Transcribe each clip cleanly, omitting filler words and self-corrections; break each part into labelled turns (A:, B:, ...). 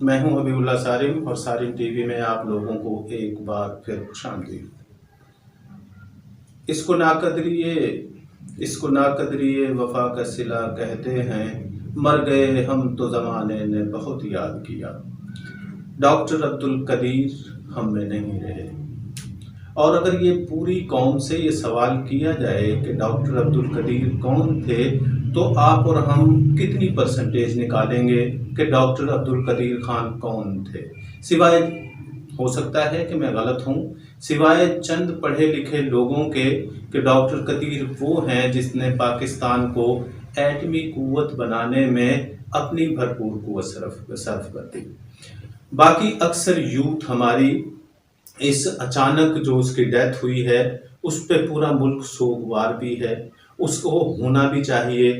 A: मैं हूं हबीबुल्लाह सारिम और सारिम टीवी में आप लोगों को एक बार फिर खुशामदीद। इसको ना कदरिए वफा का सिला कहते हैं, मर गए हम तो ज़माने ने बहुत याद किया। डॉक्टर अब्दुल कदीर हम में नहीं रहे। और अगर ये पूरी कौम से ये सवाल किया जाए कि डॉक्टर अब्दुल कदीर कौन थे, तो आप और हम कितनी परसेंटेज निकालेंगे कि डॉक्टर अब्दुल कदीर खान कौन थे? सिवाय, हो सकता है कि मैं गलत हूँ, सिवाय चंद पढ़े लिखे लोगों के कि डॉक्टर कदीर वो हैं जिसने पाकिस्तान को एटमी कुव्वत बनाने में अपनी भरपूर कुव्वत सर्फ कर दी। बाकी अक्सर यूथ हमारी इस अचानक जो उसकी डेथ हुई है उस पर पूरा मुल्क सोगवार भी है, उसको होना भी चाहिए।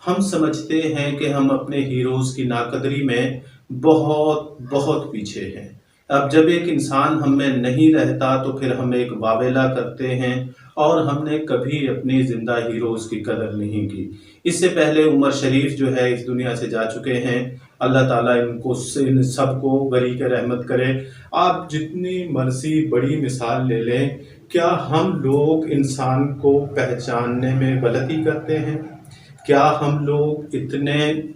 A: हम समझते हैं कि हम अपने हीरोज़ की नाकदरी में बहुत बहुत पीछे हैं। अब जब एक इंसान हम में नहीं रहता तो फिर हम एक वावेला करते हैं और हमने कभी अपनी ज़िंदा हीरोज़ की कदर नहीं की। इससे पहले उमर शरीफ जो है इस दुनिया से जा चुके हैं, अल्लाह ताला इन सबको बरी के रहमत करे। आप जितनी मर्जी बड़ी मिसाल ले लें, क्या हम लोग इंसान को पहचानने में गलती करते हैं? क्या हम लोग इतने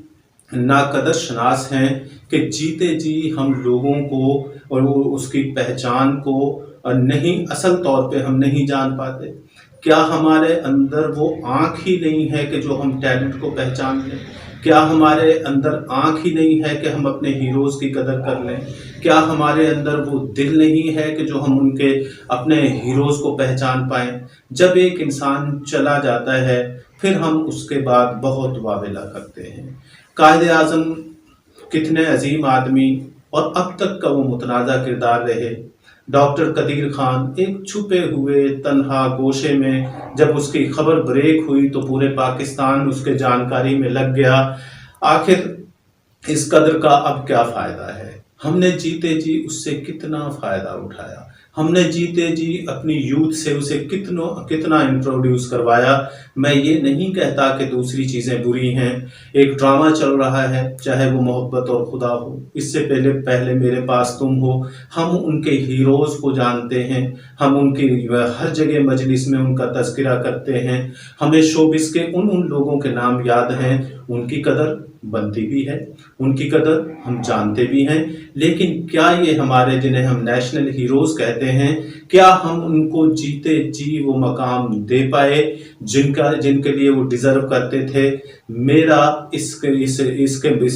A: नाकदर शनास हैं कि जीते जी हम लोगों को और उसकी पहचान को नहीं, असल तौर पे हम नहीं जान पाते? क्या हमारे अंदर वो आँख ही नहीं है कि जो हम टैलेंट को पहचान लें? क्या हमारे अंदर आँख ही नहीं है कि हम अपने हीरोज़ की कदर कर लें? क्या हमारे अंदर वो दिल नहीं है कि जो हम उनके अपने हीरोज़ को पहचान पाएँ? जब एक इंसान चला जाता है फिर हम उसके बाद बहुत वावेला करते हैं। कायदे आज़म कितने अजीम आदमी और अब तक का वो मुतनाज़ा किरदार रहे। डॉक्टर कदीर खान एक छुपे हुए तन्हा गोशे में जब उसकी खबर ब्रेक हुई तो पूरे पाकिस्तान उसके जानकारी में लग गया। आखिर इस कदर का अब क्या फ़ायदा है? हमने जीते जी उससे कितना फ़ायदा उठाया, हमने जीते जी अपनी यूथ से उसे कितना इंट्रोड्यूस करवाया। मैं ये नहीं कहता कि दूसरी चीज़ें बुरी हैं। एक ड्रामा चल रहा है, चाहे वो मोहब्बत और खुदा हो, इससे पहले मेरे पास तुम हो। हम उनके हीरोज़ को जानते हैं, हम उनकी हर जगह मजलिस में उनका तज़किरा करते हैं। हमें शोबिस के उन लोगों के नाम याद हैं, उनकी कदर बनती भी है, उनकी कदर हम जानते भी हैं। लेकिन क्या ये हमारे, जिन्हें हम नेशनल हीरोज़ कहते हैं, क्या हम उनको जीते जी वो मकाम दे पाए जिनके लिए वो डिज़र्व करते थे? मेरा इस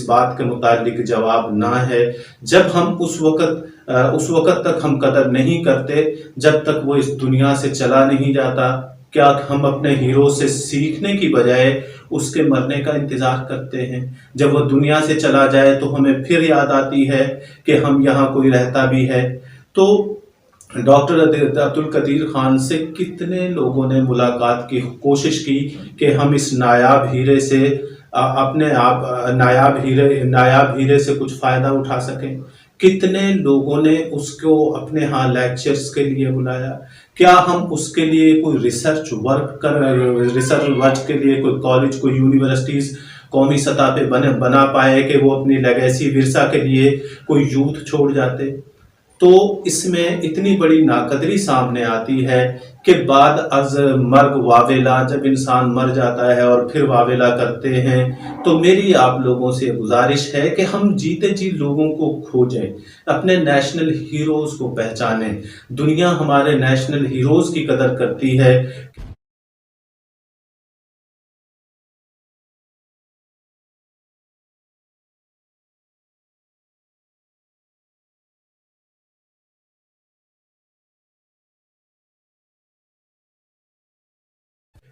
A: बात के मुतालिक जवाब ना है। जब हम उस वक़्त तक हम कदर नहीं करते जब तक वो इस दुनिया से चला नहीं जाता। क्या हम अपने हीरो से सीखने की बजाय उसके मरने का इंतज़ार करते हैं? जब वो दुनिया से चला जाए तो हमें फिर याद आती है कि हम यहाँ कोई रहता भी है। तो डॉक्टर अब्दुल कदीर खान से कितने लोगों ने मुलाकात की कोशिश की कि हम इस नायाब हीरे से अपने आप नायाब हीरे से कुछ फ़ायदा उठा सकें। कितने लोगों ने उसको अपने यहाँ लेक्चर्स के लिए बुलाया? क्या हम उसके लिए कोई रिसर्च वर्क के लिए कोई कॉलेज, कोई यूनिवर्सिटीज़ कौमी सतह पे बना पाए कि वो अपनी लेगेसी विरसा के लिए कोई यूथ छोड़ जाते? तो इसमें इतनी बड़ी नाकदरी सामने आती है कि बाद अज मर्ग वावेला, जब इंसान मर जाता है और फिर वावेला करते हैं। तो मेरी आप लोगों से गुजारिश है कि हम जीते जी लोगों को खोजें, अपने नेशनल हीरोज़ को पहचानें। दुनिया हमारे नेशनल हीरोज़ की कदर करती है।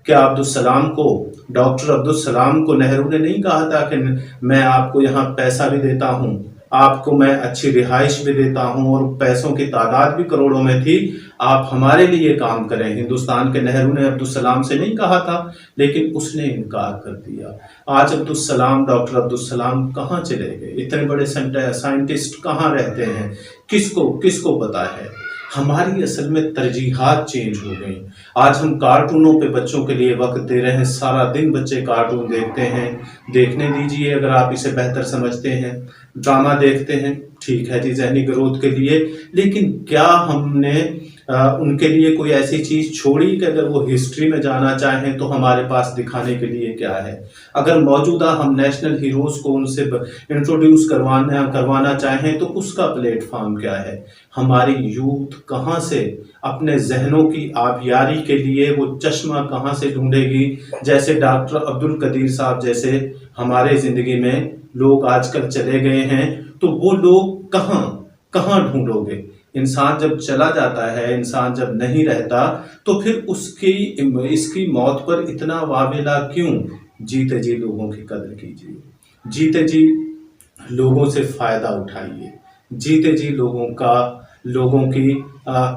A: क्या अब्दुल सलाम को, डॉक्टर अब्दुल सलाम को नेहरू ने नहीं कहा था कि मैं आपको यहाँ पैसा भी देता हूँ, आपको मैं अच्छी रिहाइश भी देता हूँ, और पैसों की तादाद भी करोड़ों में थी, आप हमारे लिए काम करें? हिंदुस्तान के नेहरू ने अब्दुल सलाम से नहीं कहा था, लेकिन उसने इनकार कर दिया। आज अब्दुल सलाम, डॉक्टर अब्दुल सलाम कहाँ चले गए? इतने बड़े साइंटिस्ट कहाँ रहते हैं? किसको पता है? हमारी असल में तरजीहात चेंज हो गई। आज हम कार्टूनों पे बच्चों के लिए वक्त दे रहे हैं, सारा दिन बच्चे कार्टून देखते हैं। देखने दीजिए, अगर आप इसे बेहतर समझते हैं। ड्रामा देखते हैं, ٹھیک ہے جی ذہنی گروتھ کے لیے، لیکن کیا ہم نے ان کے لیے کوئی ایسی چیز چھوڑی کہ اگر وہ ہسٹری میں جانا چاہیں تو ہمارے پاس دکھانے کے لیے کیا ہے؟ اگر موجودہ ہم نیشنل ہیروز کو ان سے انٹروڈیوس کروانا چاہیں تو اس کا پلیٹ فارم کیا ہے؟ ہماری یوتھ کہاں سے اپنے ذہنوں کی آبیاری کے لیے وہ چشمہ کہاں سے ڈھونڈے گی؟ جیسے ڈاکٹر عبدالقدیر صاحب جیسے ہمارے زندگی میں لوگ آج کل چلے گئے ہیں، تو وہ لوگ کہاں ڈھونڈو گے؟ انسان جب چلا جاتا ہے، انسان جب نہیں رہتا، تو پھر اس کی موت پر اتنا واویلا کیوں؟ جیتے جی لوگوں کی قدر کیجیے، جیتے جی لوگوں سے فائدہ اٹھائیے، جیتے جی لوگوں کی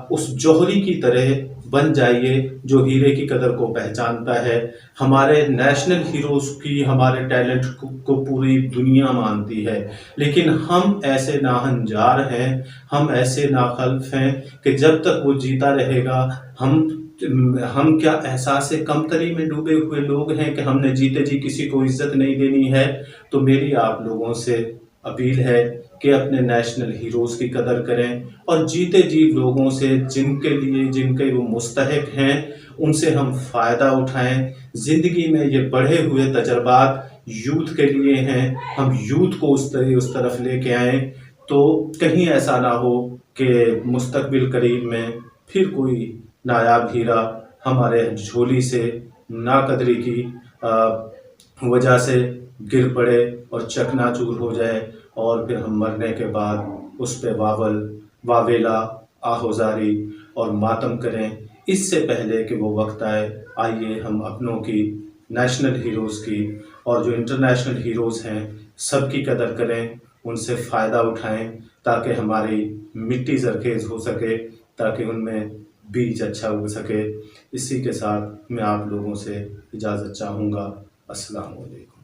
A: اس جوہری کی طرح بن جائیے جو ہیرے کی قدر کو پہچانتا ہے۔ ہمارے نیشنل ہیروز کی ہمارے ٹیلنٹ کو پوری دنیا مانتی ہے، لیکن ہم ایسے ناہنجار ہیں، ہم ایسے ناخلف ہیں کہ جب تک وہ جیتا رہے گا ہم کیا احساس کمتری میں ڈوبے ہوئے لوگ ہیں کہ ہم نے جیتے جی کسی کو عزت نہیں دینی ہے؟ تو میری آپ لوگوں سے اپیل ہے کہ اپنے نیشنل ہیروز کی قدر کریں اور جیتے جی لوگوں سے جن کے وہ مستحق ہیں ان سے ہم فائدہ اٹھائیں۔ زندگی میں یہ بڑھے ہوئے تجربات یوتھ کے لیے ہیں، ہم یوتھ کو اس طرف لے کے آئیں تو کہیں ایسا نہ ہو کہ مستقبل قریب میں پھر کوئی نایاب ہیرا ہمارے جھولی سے ناقدری کی وجہ سے گر پڑے اور چکنا چور ہو جائے، اور پھر ہم مرنے کے بعد اس پہ واویلا، آہوزاری اور ماتم کریں۔ اس سے پہلے کہ وہ وقت آئیے ہم اپنوں کی، نیشنل ہیروز کی اور جو انٹرنیشنل ہیروز ہیں سب کی قدر کریں، ان سے فائدہ اٹھائیں تاکہ ہماری مٹی زرخیز ہو سکے، تاکہ ان میں بیج اچھا اگ سکے۔ اسی کے ساتھ میں آپ لوگوں سے اجازت چاہوں گا۔ السلام علیکم۔